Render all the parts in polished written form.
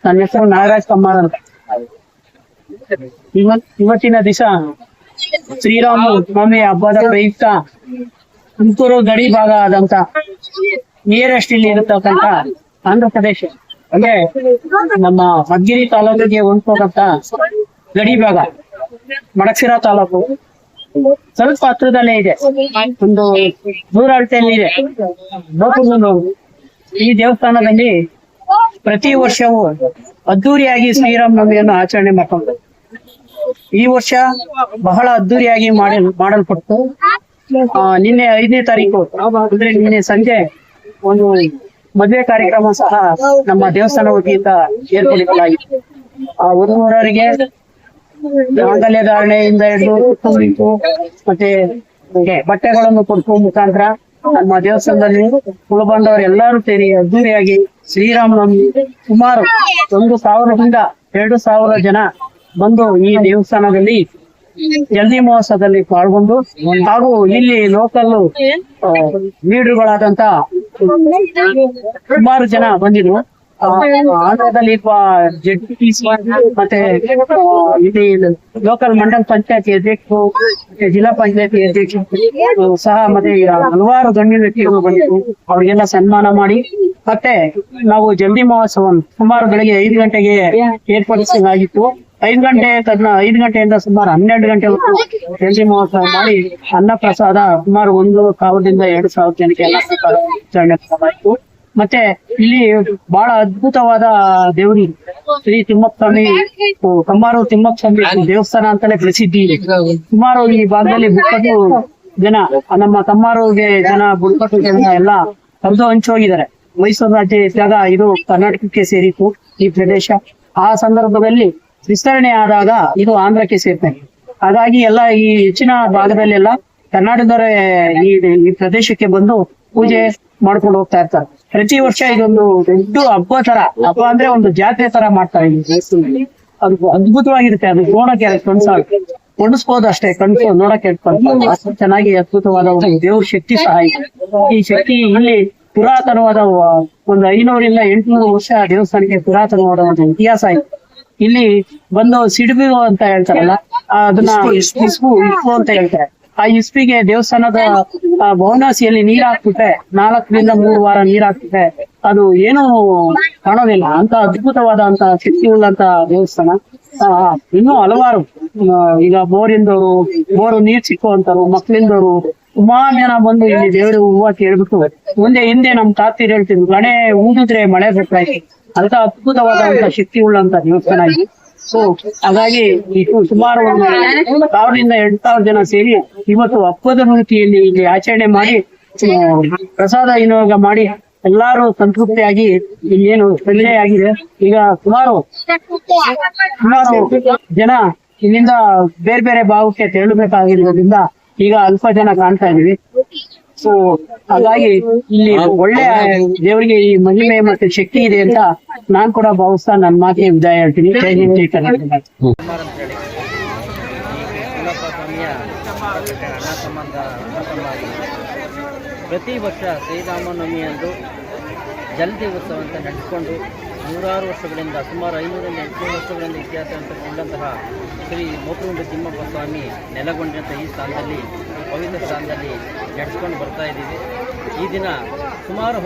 ನನ್ನ ಹೆಸರು ನಾಗರಾಜ್ ಕಮ್ಮಾರ್ ಅಂತ. ಇವತ್ತಿನ ದಿವಸ ಶ್ರೀರಾಮ ನವಮಿ ಹಬ್ಬದ ಪ್ರಯುಕ್ತ ತುಮಕೂರು ಗಡಿ ಭಾಗ ಆದಂತ ನಿಯರೆಸ್ಟ್ ಇಲ್ಲಿ ಇರತಕ್ಕಂತ ಆಂಧ್ರ ಪ್ರದೇಶ ಅಂದ್ರೆ ನಮ್ಮ ಮಧುಗಿರಿ ತಾಲೂಕಿಗೆ ಹೊಂದ್ಕೋಕಂತ ಗಡಿ ಭಾಗ ಮಡಕ್ಸಿರಾ ತಾಲೂಕು ಸ್ವಲ್ಪ ಹತ್ರದಲ್ಲೇ ಇದೆ. ಒಂದು ದೂರ ಅಳತೆಯಲ್ಲಿ ಇದೆ. ಈ ದೇವಸ್ಥಾನದಲ್ಲಿ ಪ್ರತಿ ವರ್ಷವೂ ಅದ್ದೂರಿಯಾಗಿ ಶ್ರೀರಾಮನವಮಿಯನ್ನು ಆಚರಣೆ ಮಾಡ್ಕೊಂಡು ಈ ವರ್ಷ ಬಹಳ ಅದ್ದೂರಿಯಾಗಿ ಮಾಡಲ್ಪಟ್ಟು ನಿನ್ನೆ 5ನೇ ತಾರೀಕು ಅಂದ್ರೆ ನಿನ್ನೆ ಸಂಜೆ ಒಂದು ಮದುವೆ ಕಾರ್ಯಕ್ರಮ ಸಹ ನಮ್ಮ ದೇವಸ್ಥಾನ ವತಿಯಿಂದ ಏರ್ಪಡಿಸಲಾಗಿತ್ತು. ಆ ವಧುವರರಿಗೆ ಮಾಂಗಲ್ಯ ಧಾರಣೆಯಿಂದ ಹಿಡಿದು ಕುಟುಂಬಿತು ಮತ್ತೆ ಬಟ್ಟೆಗಳನ್ನು ಕೊಡುವ ಮುಖಾಂತರ ನಮ್ಮ ದೇವಸ್ಥಾನದಲ್ಲಿ ಉಳ್ಕೊಂಡವರು ಎಲ್ಲರೂ ಸೇರಿ ಅದ್ದೂರಿಯಾಗಿ ಶ್ರೀರಾಮನವಮಿ ಸುಮಾರು 1,000ರಿಂದ 2,000 ಜನ ಬಂದು ಈ ದೇವಸ್ಥಾನದಲ್ಲಿ ಜಲ್ದಿ ಮಹೋತ್ಸವದಲ್ಲಿ ಪಾಲ್ಗೊಂಡು ಹಾಗೂ ಇಲ್ಲಿ ಲೋಕಲ್ ಲೀಡರ್ಗಳಾದಂತ ಸುಮಾರು ಜನ ಬಂದಿದ್ರು. ಆಂಧ್ರದಲ್ಲಿ ಮತ್ತೆ ಇಲ್ಲಿ ಲೋಕಲ್ ಮಂಡಲ ಪಂಚಾಯತಿ ಅಧ್ಯಕ್ಷರು ಮತ್ತೆ ಜಿಲ್ಲಾ ಪಂಚಾಯತಿ ಅಧ್ಯಕ್ಷರು ಸಹ ಮತ್ತೆ ಹಲವಾರು ಗಣ್ಯ ವ್ಯಕ್ತಿಗಳು ಬಂದಿದ್ರು. ಅವ್ರಿಗೆಲ್ಲ ಸನ್ಮಾನ ಮಾಡಿ ಮತ್ತೆ ನಾವು ಜಲ್ದಿ ಮಹೋತ್ಸವ ಸುಮಾರು ಬೆಳಗ್ಗೆ 5 ಗಂಟೆಗೆ ಏರ್ಪಡಿಸಲಾಗಿತ್ತು. 5 ಗಂಟೆಯಿಂದ ಸುಮಾರು 12 ಗಂಟೆವರೆಗೂ ಜಲ್ದಿ ಮಹೋತ್ಸವ ಮಾಡಿ ಅನ್ನ ಪ್ರಸಾದ ಸುಮಾರು 1,000ದಿಂದ 2,000 ಜನಕ್ಕೆ ಅನ್ನ ಪ್ರಸಾದ ವಿತರಣೆ ಮಾಡಲಾಯಿತು. ಮತ್ತೆ ಇಲ್ಲಿ ಬಹಳ ಅದ್ಭುತವಾದ ದೇವರಿ ಶ್ರೀ ತಿಮ್ಮಪ್ಪ ಸ್ವಾಮಿ ಕಮ್ಮಾರು ತಿಮ್ಮಪ್ಪ ಸ್ವಾಮಿ ದೇವಸ್ಥಾನ ಅಂತಲೇ ಪ್ರಸಿದ್ಧಿ ಇದೆ. ಸುಮಾರು ಈ ಭಾಗದಲ್ಲಿ ಬುಡಕಟ್ಟು ಜನ ನಮ್ಮ ಕಮ್ಮಾರುಗೆ ಬುಡಕಟ್ಟು ಜನ ಎಲ್ಲ ಹರಿದು ಹಂಚೋಗಿದ್ದಾರೆ. ಮೈಸೂರು ರಾಜ್ಯ ಇದ್ದಾಗ ಇದು ಕರ್ನಾಟಕಕ್ಕೆ ಸೇರಿತ್ತು ಈ ಪ್ರದೇಶ. ಆ ಸಂದರ್ಭದಲ್ಲಿ ವಿಸ್ತರಣೆ ಆದಾಗ ಇದು ಆಂಧ್ರಕ್ಕೆ ಸೇರ್ತಾರೆ. ಹಾಗಾಗಿ ಎಲ್ಲ ಈ ಹೆಚ್ಚಿನ ಭಾಗದಲ್ಲೆಲ್ಲ ಕರ್ನಾಟಕದವರೇ ಈ ಪ್ರದೇಶಕ್ಕೆ ಬಂದು ಪೂಜೆ ಮಾಡ್ಕೊಂಡು ಹೋಗ್ತಾ ಇರ್ತಾರೆ. ಪ್ರತಿ ವರ್ಷ ಇದೊಂದು ದೊಡ್ಡ ಹಬ್ಬ ಅಂದ್ರೆ ಒಂದು ಜಾತ್ರೆ ತರ ಮಾಡ್ತಾರೆ ಈ ದೇವಸ್ಥಾನದಲ್ಲಿ. ಅದು ಅದ್ಭುತವಾಗಿರುತ್ತೆ. ಅದು ನೋಡಕ್ಕೆ ಕೊಂಡಿಸ್ಬೋದು ಅಷ್ಟೇ, ನೋಡಕ್ಕೆ ಅಷ್ಟು ಚೆನ್ನಾಗಿ ಅದ್ಭುತವಾದ ಒಂದು ದೇವ್ರ ಶಕ್ತಿ ಸಹ ಇದೆ. ಈ ಶಕ್ತಿ ಇಲ್ಲಿ ಪುರಾತನವಾದ ಒಂದು 500ರಿಂದ 800 ವರ್ಷ ದೇವಸ್ಥಾನಕ್ಕೆ ಪುರಾತನವಾದ ಒಂದು ಇತಿಹಾಸ ಇದೆ. ಇಲ್ಲಿ ಬಂದು ಸಿಡಿಬು ಅಂತ ಹೇಳ್ತಾರಲ್ಲ, ಅದನ್ನ ಇಸ್ಪು ಅಂತ ಹೇಳ್ತಾರೆ. ಆ ಇಸ್ಪಿಗೆ ದೇವಸ್ಥಾನದ ಭವನಾಸಿಯಲ್ಲಿ ನೀರ್ ಹಾಕ್ಬಿಟ್ಟೆ 4ರಿಂದ 3 ವಾರ ನೀರ್ ಹಾಕ್ಬಿಟ್ಟೆ ಅದು ಏನು ಕಾಣೋದಿಲ್ಲ. ಅಂತ ಅದ್ಭುತವಾದಂತ ಶಕ್ತಿ ಉಳ್ಳಂತ ದೇವಸ್ಥಾನ. ಇನ್ನೂ ಹಲವಾರು ಈಗ ಬೋರು ನೀರ್ ಸಿಕ್ಕುವಂತರು ಮಕ್ಳಿಂದವರು ಸುಮಾರು ಜನ ಬಂದು ಇಲ್ಲಿ ದೇವರು ಹೂವ ಕೇಳ್ಬಿಟ್ಟು ಹಿಂದೆ ನಮ್ ತಾತಿರ್ ಹೇಳ್ತಿದ್ರು ಗಣೆ ಊದಿದ್ರೆ ಮಳೆ ಬರ್ತಾಯಿತ್ತು. ಅಂತ ಅದ್ಭುತವಾದಂತ ಶಕ್ತಿ ಉಳ್ಳಂತ ದೇವಸ್ಥಾನ ಇದೆ. ಸೊ ಹಾಗಾಗಿ ಸುಮಾರು 1,000ರಿಂದ 2,000 ಜನ ಸೇರಿ ಇವತ್ತು ಹಬ್ಬದ ರೀತಿಯಲ್ಲಿ ಇಲ್ಲಿ ಆಚರಣೆ ಮಾಡಿ ಪ್ರಸಾದ ವಿನಿಯೋಗ ಮಾಡಿ ಎಲ್ಲಾರು ಸಂತೃಪ್ತಿಯಾಗಿ ಇನ್ನೇನು ಸಂಜೆ ಆಗಿದೆ. ಈಗ ಸುಮಾರು ಜನ ಇಲ್ಲಿಂದ ಬೇರೆ ಬೇರೆ ಭಾಗಕ್ಕೆ ತೆರಳಬೇಕಾಗಿರೋದ್ರಿಂದ ಈಗ ಅಲ್ಪ ಜನ ಕಾಣ್ತಾ ಇದೀವಿ. ಸೊ ಹಾಗಾಗಿ ಇಲ್ಲಿ ಒಳ್ಳೆ ದೇವರಿಗೆ ಈ ಮಹಿಮೆ ಮತ್ತೆ ಶಕ್ತಿ ಇದೆ ಅಂತ ನಾನ್ ಕೂಡ ಭಾವಿಸ್ತಾ ನನ್ನ ಮಾತಿಗೆ ವಿದಾಯ ಹೇಳ್ತೀನಿ. ಜೈ ಹಿಂದ್ ಜೈ ಕರ್ನಾಟಕ. ಪ್ರತಿ ವರ್ಷ ಶ್ರೀರಾಮನವಮಿಯಂದು ಜಲ್ದಿ ಉತ್ಸವ ಅಂತ ನಡೆಸಿಕೊಂಡು 100 ವರ್ಷಗಳಿಂದ ಸುಮಾರು 500ರಿಂದ 800 ವರ್ಷಗಳಿಂದ ಇತಿಹಾಸ ಅಂತಕೊಂಡಂತಹ ಶ್ರೀ ಮೋಕುರುಂಡ ತಿಮ್ಮಪ್ಪ ಸ್ವಾಮಿ ನೆಲೆಗೊಂಡಂಥ ಈ ಸ್ಥಾನದಲ್ಲಿ ಪವಿತ್ರ ಸ್ಥಾನದಲ್ಲಿ ನಡೆಸ್ಕೊಂಡು ಬರ್ತಾ ಇದ್ದೀವಿ. ಈ ದಿನ ಸುಮಾರು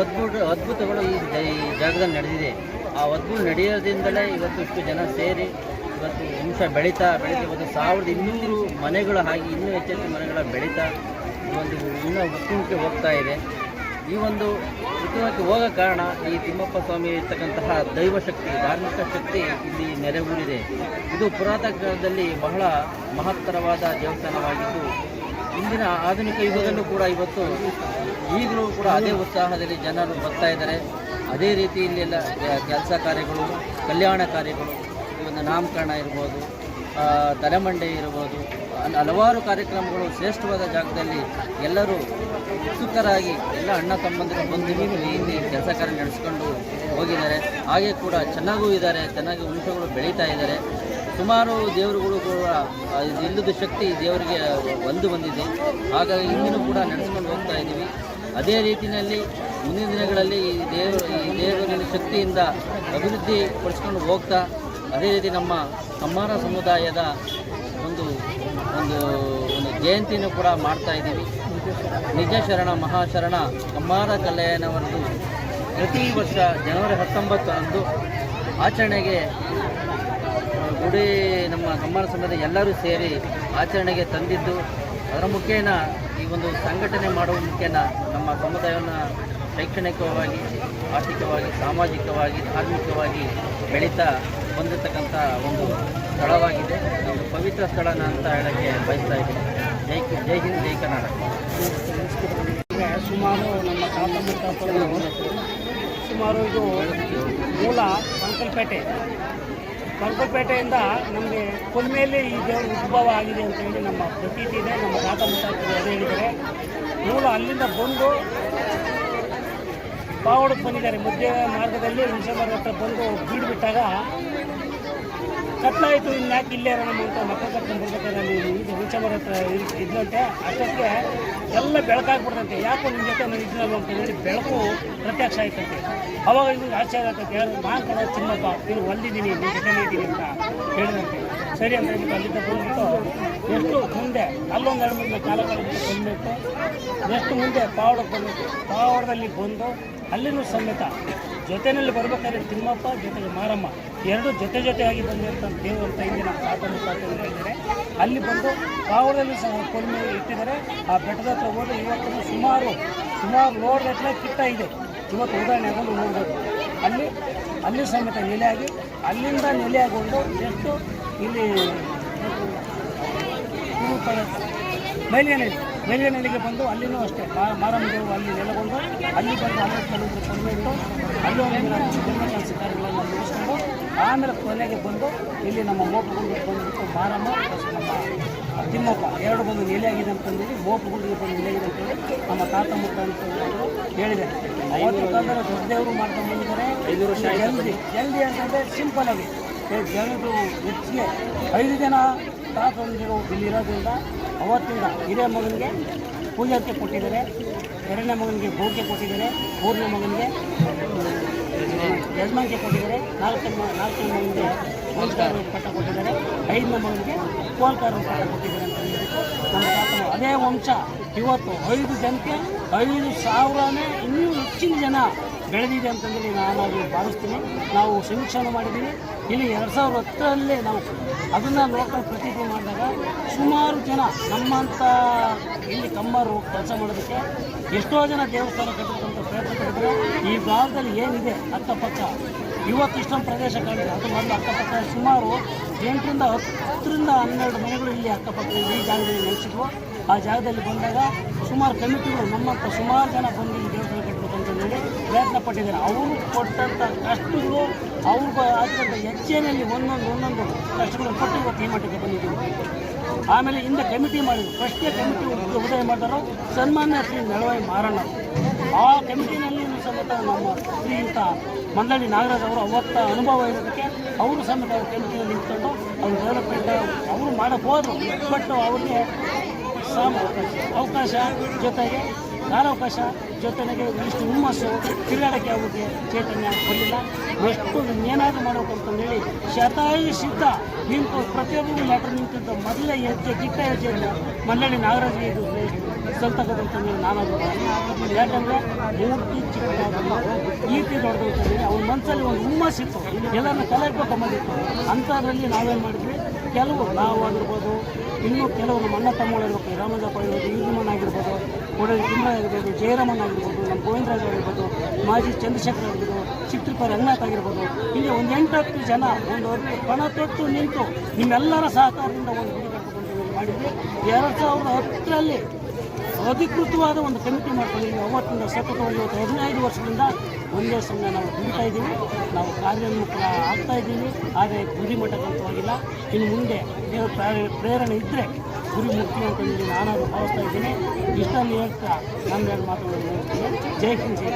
ಅದ್ಭುತಗಳು ಈ ಜಾಗದಲ್ಲಿ ನಡೆದಿದೆ. ಆ ಅದ್ಭುತ ನಡೆಯೋದ್ರಿಂದಲೇ ಇವತ್ತು ಇಷ್ಟು ಜನ ಸೇರಿ ಇವತ್ತು ವಂಶ ಬೆಳೀತಾ ಇವತ್ತು 1,200 ಮನೆಗಳು ಆಗಿ ಇನ್ನೂ ಹೆಚ್ಚೆಚ್ಚು ಮನೆಗಳ ಬೆಳೀತಾ ಇನ್ನೂ ಉತ್ತುಂಗಕ್ಕೆ ಹೋಗ್ತಾ ಇದೆ. ಈ ಒಂದು ಉತ್ತುಂಗಕ್ಕೆ ಹೋಗೋ ಕಾರಣ ಈ ತಿಮ್ಮಪ್ಪ ಸ್ವಾಮಿ ಇರ್ತಕ್ಕಂತಹ ದೈವಶಕ್ತಿ, ಧಾರ್ಮಿಕ ಶಕ್ತಿ ಇಲ್ಲಿ ನೆಲೆಯೂರಿದೆ. ಇದು ಪುರಾತನ ಕಾಲದಲ್ಲಿ ಬಹಳ ಮಹತ್ತರವಾದ ದೇವಸ್ಥಾನವಾಗಿದ್ದು ಇಂದಿನ ಆಧುನಿಕ ಯುಗದಲ್ಲೂ ಕೂಡ ಇವತ್ತು ಈಗಲೂ ಕೂಡ ಅದೇ ಉತ್ಸಾಹದಲ್ಲಿ ಜನರು ಬರ್ತಾ ಇದ್ದಾರೆ. ಅದೇ ರೀತಿ ಇಲ್ಲೆಲ್ಲ ಕೆಲಸ ಕಾರ್ಯಗಳು, ಕಲ್ಯಾಣ ಕಾರ್ಯಗಳು, ಈ ಒಂದು ನಾಮಕರಣ ಇರ್ಬೋದು, ತಲೆಮಂಡೆ ಇರ್ಬೋದು, ಹಲವಾರು ಕಾರ್ಯಕ್ರಮಗಳು ಶ್ರೇಷ್ಠವಾದ ಜಾಗದಲ್ಲಿ ಎಲ್ಲರೂ ಉತ್ಸುಕರಾಗಿ ಎಲ್ಲ ಅಣ್ಣ ತಮ್ಮಂದಿರು ಬಂದು ಇಲ್ಲಿ ಕೆಲಸ ಕಾರ್ಯ ನಡೆಸ್ಕೊಂಡು ಹೋಗಿದ್ದಾರೆ. ಹಾಗೆ ಕೂಡ ಚೆನ್ನಾಗೂ ಇದ್ದಾರೆ, ಚೆನ್ನಾಗಿ ವಂಶಗಳು ಬೆಳೀತಾ ಇದ್ದಾರೆ. ಸುಮಾರು ದೇವರುಗಳು ಕೂಡ ಇಲ್ಲದ ಶಕ್ತಿ ದೇವರಿಗೆ ಬಂದಿದೆ. ಹಾಗಾಗಿ ಇಂದಿನೂ ಕೂಡ ನಡೆಸ್ಕೊಂಡು ಹೋಗ್ತಾ ಇದ್ದೀವಿ. ಅದೇ ರೀತಿಯಲ್ಲಿ ಮುಂದಿನ ದಿನಗಳಲ್ಲಿ ಈ ದೇವರ ಶಕ್ತಿಯಿಂದ ಅಭಿವೃದ್ಧಿ ಪಡಿಸ್ಕೊಂಡು ಹೋಗ್ತಾ ಅದೇ ರೀತಿ ನಮ್ಮ ಕಮ್ಮಾರ ಸಮುದಾಯದ ಒಂದು ಒಂದು ಒಂದು ಜಯಂತಿನೂ ಕೂಡ ಮಾಡ್ತಾ ಇದ್ದೀವಿ. ನಿಜ ಶರಣ ಮಹಾಶರಣ ಕಮ್ಮಾರ ಕಲ್ಯಾಣವರದು ಪ್ರತಿ ವರ್ಷ ಜನವರಿ 19 ಆಚರಣೆಗೆ ಗುಡಿ ನಮ್ಮ ಕಮ್ಮಾರ ಸಮುದಾಯ ಎಲ್ಲರೂ ಸೇರಿ ಆಚರಣೆಗೆ ತಂದಿದ್ದು, ಅದರ ಮುಖೇನ ಈ ಒಂದು ಸಂಘಟನೆ ಮಾಡುವ ಮುಖೇನ ನಮ್ಮ ಸಮುದಾಯವನ್ನು ಶೈಕ್ಷಣಿಕವಾಗಿ, ಆರ್ಥಿಕವಾಗಿ, ಸಾಮಾಜಿಕವಾಗಿ, ಧಾರ್ಮಿಕವಾಗಿ ಬೆಳೀತಾ ಬಂದಿರತಕ್ಕಂಥ ಒಂದು ಸ್ಥಳವಾಗಿದೆ. ಒಂದು ಪವಿತ್ರ ಸ್ಥಳನ ಅಂತ ಹೇಳೋಕ್ಕೆ ಬಯಸ್ತಾ ಇದ್ದೀನಿ. ಜೈ ಹಿಂದ್, ಜೈ ಕರ್ನಾಟಕ. ಸುಮಾರು ನಮ್ಮ ತಾತ ಮುತ್ತಾತರು ಸುಮಾರು ಇದು ಮೂಲ ಬಂಕಲ್ಪೇಟೆಯಿಂದ ನಮಗೆ ಕೊಲ್ಮೆಯಲ್ಲಿ ಈ ದೇವರು ಉದ್ಭವ ಆಗಿದೆ ಅಂತ ಹೇಳಿ ನಮ್ಮ ಪ್ರತೀತಿ ಇದೆ. ನಮ್ಮ ತಾತ ಮುತ್ತಾತರು ಅದೇ ಹೇಳಿದ್ದಾರೆ. ಮೂಲ ಅಲ್ಲಿಂದ ಬಂದು ಪಾವಡಕ್ಕೆ ಬಂದಿದ್ದಾರೆ. ಮಧ್ಯ ಮಾರ್ಗದಲ್ಲಿ ಹುಣಸೆಮರ ಹತ್ರ ಬಂದು ಬೀಡ್ಬಿಟ್ಟಾಗ ಕತ್ಲಾಯಿತು, ಇನ್ಯಾಕೆ ಇಲ್ಲೇ ಇರೋಣ ಅಂತ ಮಕ್ಕಳು ಕರ್ಕೊಂಡು ಬರ್ಬೇಕಾದ್ರೆ ಅಲ್ಲಿ ಹುಣಸೆಮರ ಹತ್ರ ಇದ್ದಂತೆ. ಅಷ್ಟೊತ್ತಿಗೆ ಎಲ್ಲ ಬೆಳಕಾಗ್ಬಿಡ್ತಂತೆ. ಯಾಕೋ ನಿಮ್ಮ ಜೊತೆ ನಾನು ಇದ್ನಲ್ವ ಅಂತ ಹೇಳಿ ಬೆಳಕು ಪ್ರತ್ಯಕ್ಷ ಆಯ್ತಂತೆ. ಅವಾಗ ಇವ್ರಿಗೆ ಆಶ್ಚರ್ಯ ಆಗ್ತೈತೆ. ಯಾರು ನಾನು ಕಡೆ ಚಿನ್ನಪ್ಪ, ನೀನು ಹೊಂದಿದ್ದೀನಿ, ನಿಮ್ಮ ಜೊತೆನೇ ಇದ್ದೀನಿ ಅಂತ ಹೇಳಿದಂತೆ. ಸರಿ ಅಂತ ಹೇಳ್ಬಿಟ್ಟು ಅಲ್ಲಿಂದ ಬಂದ್ಬಿಟ್ಟು ಎಷ್ಟು ಮುಂದೆ ಅಲ್ಲೊಂದು 2-3 ಕಾಲಗಳು ಬಂದ್ಬಿಟ್ಟು ಎಷ್ಟು ಮುಂದೆ ಪಾವಡಕ್ಕೆ ಬಂದ್ಬಿಟ್ಟು ಪಾವಡದಲ್ಲಿ ಬಂದು ಅಲ್ಲಿನೂ ಸಮೇತ ಜೊತೆಯಲ್ಲಿ ಬರ್ಬೇಕಾದ್ರೆ ತಿಮ್ಮಪ್ಪ ಜೊತೆಗೆ ಮಾರಮ್ಮ ಎರಡು ಜೊತೆಯಾಗಿ ಬಂದಿರ್ತಂಥ ದೇವರು ಅಂತ ಹಿಂದಿನ ತಾತ ಮುತ್ತಾತರು ಹೇಳಿದ್ದಾರೆ. ಅಲ್ಲಿ ಬಂದು ಪಾವಡದಲ್ಲಿ ಸಹ ಕೊಲ್ಮೆ ಇಟ್ಟಿದ್ದಾರೆ. ಆ ಬೆಟ್ಟದ ಹತ್ರ ಹೋದ್ರೆ ಇವತ್ತು ಸುಮಾರು ನೋಡ್ಗಟ್ಟಲೆ ಕಿತ್ತ ಇದೆ. ಇವತ್ತು ಉದಾಹರಣೆ ಆಗೋದು ನೋಡ್ಬೋದು. ಅಲ್ಲಿ ಸಮೇತ ನೆಲೆಯಾಗಿ ಅಲ್ಲಿಂದ ನೆಲೆಯಾಗೊಂಡು ಎಷ್ಟು ಇಲ್ಲಿ ಮೇಲ್ಗೇನಹಳ್ಳಿಗೆ ಬಂದು ಅಲ್ಲಿನೂ ಅಷ್ಟೇ ಮಾರಮ್ಮ ದೇವರು ಅಲ್ಲಿ ನೆಲೆಗೊಂಡು ಅಲ್ಲಿ ಬಂದು ಅಲ್ಲೇ ಕೆಲವರು ಕೊಂಡ್ಬಿಟ್ಟು ಅಲ್ಲಿ ಒಂದು ಕೆಲಸ ಕಾರ್ಯಗಳನ್ನು ಮುಗಿಸ್ಕೊಂಡು ಆಮೇಲೆ ಕೊನೆಗೆ ಬಂದು ಇಲ್ಲಿ ನಮ್ಮ ಮೋಪಗುಂಡಿಗೆ ಬಂದುಬಿಟ್ಟು ಮಾರಮ್ಮ ನಮ್ಮ ತಿಮ್ಮಪ್ಪ ಎರಡು ಬಂದು ನೆಲೆಯಾಗಿದೆ ಅಂತಂದೇಳಿ ಮೋಪಗುಂಡಿಗೆ ಬಂದು ನೆಲೆಯಾಗಿದೆ ಅಂತೇಳಿ ನಮ್ಮ ತಾತ ಮುತ್ತ ಅಂತ ಹೇಳಿದ್ದಾರೆ. ಅವತ್ತು ಕಾಲದಲ್ಲಿ ದೊಡ್ಡ ದೇವರು ಮಾಡ್ಕೊಂಡು ಬಂದಿದ್ದಾರೆ. 5 ವರ್ಷ ಜಲ್ದಿ ಅಂತಂದರೆ ಸಿಂಪಲ್ ಆಗಿ ಜನರು ಹೆಚ್ಚಿಗೆ 5 ಜನ ತಾತಂದಿರು ಇಲ್ಲಿರೋದ್ರಿಂದ ಅವತ್ತಿಂದ ಹಿರಿಯ ಮಗನಿಗೆ ಪೂಜಾಕ್ಕೆ ಕೊಟ್ಟಿದ್ದಾರೆ, 2ನೇ ಮಗನಿಗೆ ಭೋಗ್ಯ ಕೊಟ್ಟಿದ್ದಾರೆ, 3ನೇ ಮಗನಿಗೆ ಯಜಮಾನಿಕೆ ಕೊಟ್ಟಿದ್ದಾರೆ, 4ನೇ ಮಗನಿಗೆ ಕೋಲ್ಕಾರ ಪಟ್ಟ ಕೊಟ್ಟಿದ್ದಾರೆ, 5ನೇ ಮಗನಿಗೆ ಕೋಲ್ಕಾರ ಪಟ್ಟ ಕೊಟ್ಟಿದ್ದಾರೆ ಅಂತ ಹೇಳ್ಬಿಟ್ಟು ನಮ್ಮ ತಾತನು ಅದೇ ವಂಶ ಇವತ್ತು 5 ಜನಕ್ಕೆ 5,000ನೇ ಇನ್ನೂ ಹೆಚ್ಚಿನ ಜನ ಬೆಳೆದಿದೆ ಅಂತಂದೇಳಿ ನಾನಾಗಿ ಭಾವಿಸ್ತೀನಿ. ನಾವು ಸಮೀಕ್ಷೆ ಮಾಡಿದ್ದೀವಿ. ಇಲ್ಲಿ 2010ರಲ್ಲಿ ನಾವು ಅದನ್ನು ಲೋಕಲ್ ಪ್ರತಿಭೆ ಮಾಡಿದಾಗ ಸುಮಾರು ಜನ ನಮ್ಮಂಥ ಇಲ್ಲಿ ಕಮ್ಮಾರು ಕೆಲಸ ಮಾಡೋದಕ್ಕೆ ಎಷ್ಟೋ ಜನ ದೇವಸ್ಥಾನ ಕಟ್ಟಬೇಕಂತ ಪ್ರಯತ್ನ ಪಟ್ಟಿದ್ರೆ ಈ ಭಾಗದಲ್ಲಿ ಏನಿದೆ ಅಕ್ಕಪಕ್ಕ ಇವತ್ತು ಇಷ್ಟೊಂದು ಪ್ರದೇಶ ಕಾಣಿದೆ. ಅದು ಮೊದಲು ಅಕ್ಕಪಕ್ಕ ಸುಮಾರು 8ರಿಂದ 10-12 ಮನೆಗಳು ಇಲ್ಲಿ ಅಕ್ಕಪಕ್ಕ ಈ ಜಾಗದಲ್ಲಿ ನೆಲೆಸಿದ್ವು. ಆ ಜಾಗದಲ್ಲಿ ಬಂದಾಗ ಸುಮಾರು ಕಮಿಟಿಗಳು ನಮ್ಮಂಥ ಸುಮಾರು ಜನ ಬಂದು ಇಲ್ಲಿ ದೇವಸ್ಥಾನ ಕಟ್ಟಬೇಕಂತೇಳಿ ಪ್ರಯತ್ನ ಪಟ್ಟಿದ್ದಾರೆ. ಅವರು ಕೊಟ್ಟಂಥ ಕಷ್ಟಗಳು ಅವ್ರಿಗೆ ಆಗಿದ್ದಂಥ ಹೆಜ್ಜೆಯಲ್ಲಿ ಒಂದೊಂದು ಕಷ್ಟಗಳು ಕೊಟ್ಟು ಇವತ್ತು ಈ ಮಟ್ಟಕ್ಕೆ ಬಂದಿದ್ದೀವಿ. ಆಮೇಲೆ ಹಿಂದೆ ಕಮಿಟಿ ಮಾಡಿದ್ರು. ಫಸ್ಟೇ ಕಮಿಟಿ ಉದಯ ಮಾಡಿದ್ರು ಸನ್ಮಾನ್ಯ ಶ್ರೀ ನಳವಾಯಿ ಮಾರಣ್ಣ. ಆ ಕಮಿಟಿನಲ್ಲಿ ಸಮೇತ ನಮ್ಮ ಶ್ರೀಯುತ ಮಂದಳ್ಳಿ ನಾಗರಾಜ್ ಅವರು ಅವತ್ತ ಅನುಭವ ಇರೋದಕ್ಕೆ ಅವರು ಸಮೇತ ಅವ್ರ ಕಮಿಟಿಯಲ್ಲಿ ನಿಂತ್ಕೊಂಡು ಅವರು ಡೆವಲಪ್ಮೆಂಟ್ ಅವರು ಮಾಡಕ್ಕೆ ಹೋದರು. ಬಟ್ ಅವ್ರಿಗೆ ಅವಕಾಶ ಜೊತೆಗೆ ಕಾಲಾವಕಾಶ ಜೊತೆಗೆ ಇಷ್ಟು ಹುಮ್ಮಸ್ಸು ತಿರುಗಾಡೋಕ್ಕೆ ಅವ್ರಿಗೆ ಚೈತನ್ಯ ಬರಲಿಲ್ಲ. ಎಷ್ಟು ಏನಾದರೂ ಮಾಡಬೇಕು ಅಂತಂದೇಳಿ ಶತಾಯು ಸಿದ್ಧ ನಿಂತು ಪ್ರತಿಯೊಬ್ಬರು ಲೆಟರ್ ನಿಂತಿದ್ದ ಮೊದಲೇ ಚಿಕ್ಕ ಹೆಜ್ಜೆಯಿಂದ ಮಂದಳ್ಳಿ ನಾಗರಾಜ್ಗೆ ಇದು ಸಲ್ತಕ್ಕಂತಂದೇಳಿ ನಾನಾದರೂ ಯಾಕಂದರೆ ಮೂರ್ತಿ ಚಿಕ್ಕದಾಗಲ್ಲ ಈತಿ ದೊಡ್ಡದು ಅಂತಂದೇಳಿ ಅವ್ರ ಮನಸ್ಸಲ್ಲಿ ಒಂದು ಹುಮ್ಮಸ್ಸಿತ್ತು, ಎಲ್ಲರನ್ನ ಕಲಿಯಬೇಕಂಬಂದಿತ್ತು. ಅಂಥದ್ರಲ್ಲಿ ನಾವೇನು ಮಾಡಿದ್ವಿ, ಕೆಲವು ನಾವು ಆಗಿರ್ಬೋದು, ಇನ್ನೂ ಕೆಲವು ನಮ್ಮ ಅಣ್ಣ ತಮ್ಮಗಳಿರ್ಬೇಕು, ರಾಮಜಪ್ಪ ಆಗಿರ್ಬೋದು, ಈರ್ಮಣ್ಣ ಆಗಿರ್ಬೋದು, ಕೋಡಳ್ಳಿ ತಿಮ್ಮಣ್ಣ ಆಗಿರ್ಬೋದು, ಜಯರಾಮಣ್ಣ ಆಗಿರ್ಬೋದು, ನಮ್ಮ ಗೋವಿಂದರಾಜ್ ಆಗಿರ್ಬೋದು, ಮಾಜಿ ಚಂದ್ರಶೇಖರ್ ಆಗಿರ್ಬೋದು, ಚಿತ್ರಪರ ರಂಗನಾಥ್ ಆಗಿರ್ಬೋದು, ಹೀಗೆ ಒಂದು 8-10 ಜನ ಒಂದು ಪಣ ತೊಟ್ಟು ನಿಂತು ನಿಮ್ಮೆಲ್ಲರ ಸಹಕಾರದಿಂದ ಒಂದು ಗುಡಿ ಕಟ್ಟುಕೊಂಡು ಮಾಡಿದ್ವಿ. 2010ರಲ್ಲಿ ಅಧಿಕೃತವಾದ ಒಂದು ಕಮಿಟಿ ಮಾಡ್ಕೊಂಡಿದ್ದೀವಿ. ಅವತ್ತಿಂದ ಸತತವಾಗಿ 15 ವರ್ಷದಿಂದ ಒಂದೇ ಸಮಯ ನಾವು ದುಡಿತಾ ಇದ್ದೀವಿ, ನಾವು ಕಾರ್ಯೋನ್ಮುಖ ಆಗ್ತಾ ಇದ್ದೀವಿ. ಆದರೆ ಗುರಿ ಮಟ್ಟಕ್ಕಂತವಾಗಿಲ್ಲ. ಇನ್ನು ಮುಂದೆ ಪ್ರೇರಣೆ ಇದ್ದರೆ ಗುರಿ ಮುಖ್ಯ ಅಂತಂದೇಳಿ ನಾನಾದರೂ ಭಾವಿಸ್ತಾ ಇದ್ದೀನಿ. ಇಷ್ಟನ್ನು ಹೇಳ್ತಾ ನನ್ನ ಮಾತುಗಳನ್ನು ಹೇಳ್ತೀನಿ. ಜೈ ಹಿಂದ್, ಜೈ